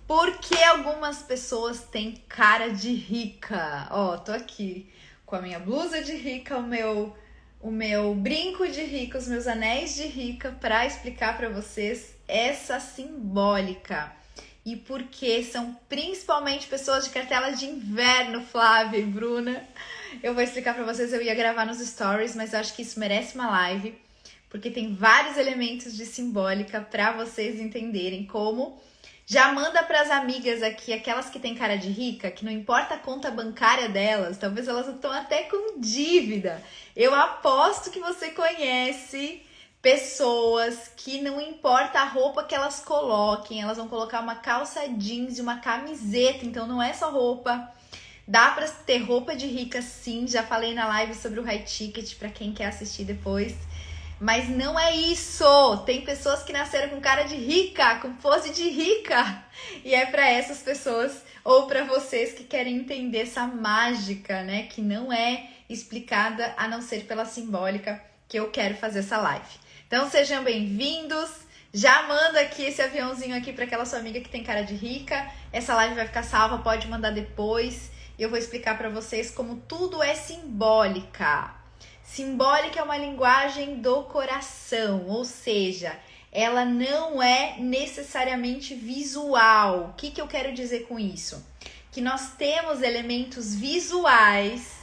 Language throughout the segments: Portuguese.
Por que algumas pessoas têm cara de rica? Ó, tô aqui com a minha blusa de rica, o meu brinco de rica, os meus anéis de rica para explicar para vocês essa simbólica. E por que são principalmente pessoas de cartela de inverno, Flávia e Bruna. Eu vou explicar para vocês, eu ia gravar nos stories, mas eu acho que isso merece uma live, porque tem vários elementos de simbólica para vocês entenderem como. Já manda para as amigas aqui, aquelas que têm cara de rica, que não importa a conta bancária delas, talvez elas estão até com dívida. Eu aposto que você conhece pessoas que não importa a roupa que elas coloquem, elas vão colocar uma calça jeans e uma camiseta, então não é só roupa. Dá para ter roupa de rica sim, já falei na live sobre o high ticket para quem quer assistir depois. Mas não é isso, tem pessoas que nasceram com cara de rica, com pose de rica, e é para essas pessoas ou para vocês que querem entender essa mágica, né, que não é explicada a não ser pela simbólica, que eu quero fazer essa live. Então sejam bem-vindos, já manda aqui esse aviãozinho aqui para aquela sua amiga que tem cara de rica, essa live vai ficar salva, pode mandar depois, eu vou explicar para vocês como tudo é simbólica. Simbólica é uma linguagem do coração, ou seja, ela não é necessariamente visual. O que eu quero dizer com isso? Que nós temos elementos visuais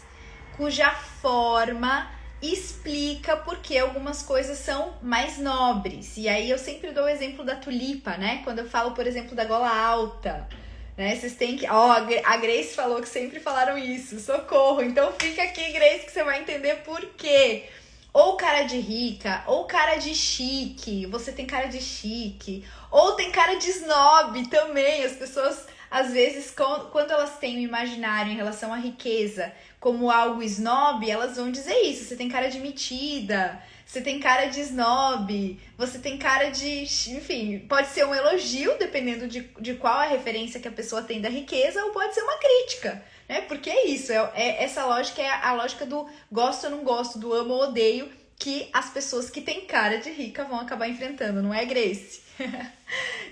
cuja forma explica por que algumas coisas são mais nobres. E aí eu sempre dou o exemplo da tulipa, né? Quando eu falo, por exemplo, da gola alta. Né? Vocês têm que... Ó, a Grace falou que sempre falaram isso. Socorro! Então fica aqui, Grace, que você vai entender por quê. Ou cara de rica, ou cara de chique. Você tem cara de chique. Ou tem cara de snob também. As pessoas, às vezes, quando elas têm o imaginário em relação à riqueza como algo snob, elas vão dizer isso. Você tem cara de metida. Você tem cara de snob, você tem cara de... Enfim, pode ser um elogio, dependendo de qual a referência que a pessoa tem da riqueza, ou pode ser uma crítica, né? Porque é isso, essa lógica é a lógica do gosto ou não gosto, do amo ou odeio, que as pessoas que têm cara de rica vão acabar enfrentando, não é, Grace?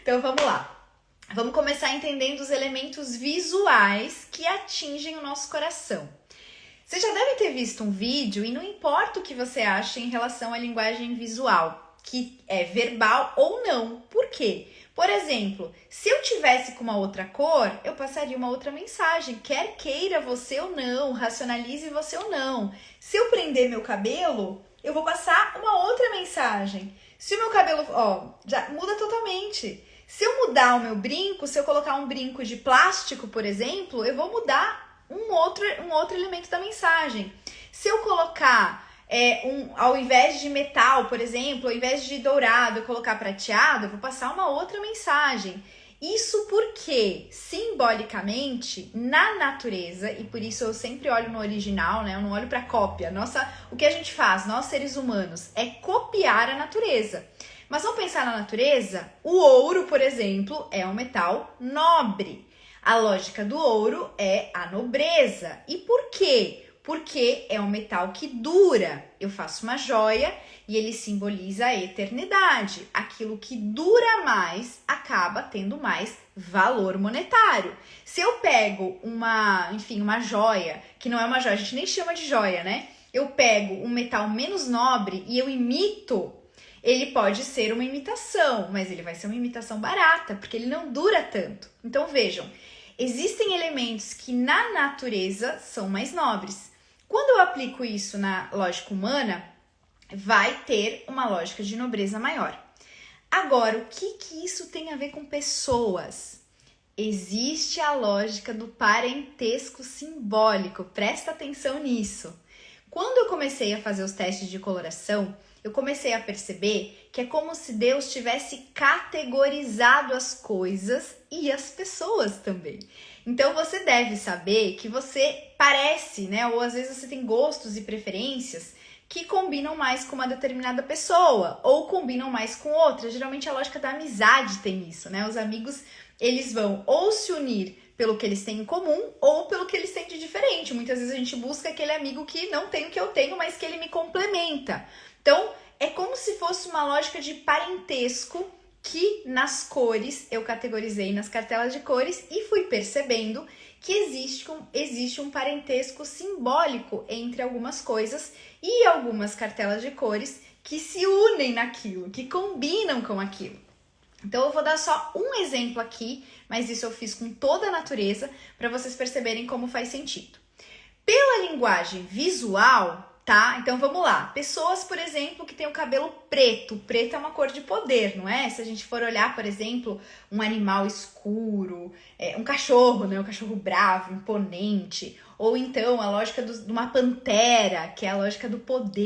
Então vamos lá. Vamos começar entendendo os elementos visuais que atingem o nosso coração. Você já deve ter visto um vídeo e não importa o que você acha em relação à linguagem visual, que é verbal ou não. Por quê? Por exemplo, se eu tivesse com uma outra cor, eu passaria uma outra mensagem, quer queira você ou não, racionalize você ou não. Se eu prender meu cabelo, eu vou passar uma outra mensagem. Se o meu cabelo, ó, já muda totalmente. Se eu mudar o meu brinco, se eu colocar um brinco de plástico, por exemplo, eu vou mudar um outro elemento da mensagem. Se eu colocar ao invés de metal, por exemplo, ao invés de dourado, eu colocar prateado, eu vou passar uma outra mensagem. Isso porque, simbolicamente, na natureza, e por isso eu sempre olho no original, né? Eu não olho para cópia. O que a gente faz, nós seres humanos, é copiar a natureza. Mas vamos pensar na natureza? O ouro, por exemplo, é um metal nobre. A lógica do ouro é a nobreza. E por quê? Porque é um metal que dura. Eu faço uma joia e ele simboliza a eternidade. Aquilo que dura mais acaba tendo mais valor monetário. Se eu pego uma joia, que não é uma joia, a gente nem chama de joia, né? Eu pego um metal menos nobre e eu imito, ele pode ser uma imitação, mas ele vai ser uma imitação barata, porque ele não dura tanto. Então vejam, existem elementos que na natureza são mais nobres. Quando eu aplico isso na lógica humana, vai ter uma lógica de nobreza maior. Agora, o que isso tem a ver com pessoas? Existe a lógica do parentesco simbólico, presta atenção nisso. Quando eu comecei a fazer os testes de coloração, eu comecei a perceber que é como se Deus tivesse categorizado as coisas e as pessoas também. Então você deve saber que você parece, né? Ou às vezes você tem gostos e preferências que combinam mais com uma determinada pessoa ou combinam mais com outra. Geralmente a lógica da amizade tem isso, né? Os amigos, eles vão ou se unir pelo que eles têm em comum ou pelo que eles têm de diferente. Muitas vezes a gente busca aquele amigo que não tem o que eu tenho, mas que ele me complementa. Então, é como se fosse uma lógica de parentesco que nas cores, eu categorizei nas cartelas de cores e fui percebendo que existe um parentesco simbólico entre algumas coisas e algumas cartelas de cores que se unem naquilo, que combinam com aquilo. Então eu vou dar só um exemplo aqui, mas isso eu fiz com toda a natureza para vocês perceberem como faz sentido. Pela linguagem visual, tá? Então vamos lá. Pessoas, por exemplo, que têm o cabelo preto. Preto é uma cor de poder, não é? Se a gente for olhar, por exemplo, um animal escuro, um cachorro, né? Um cachorro bravo, imponente. Ou então a lógica de uma pantera, que é a lógica do poder.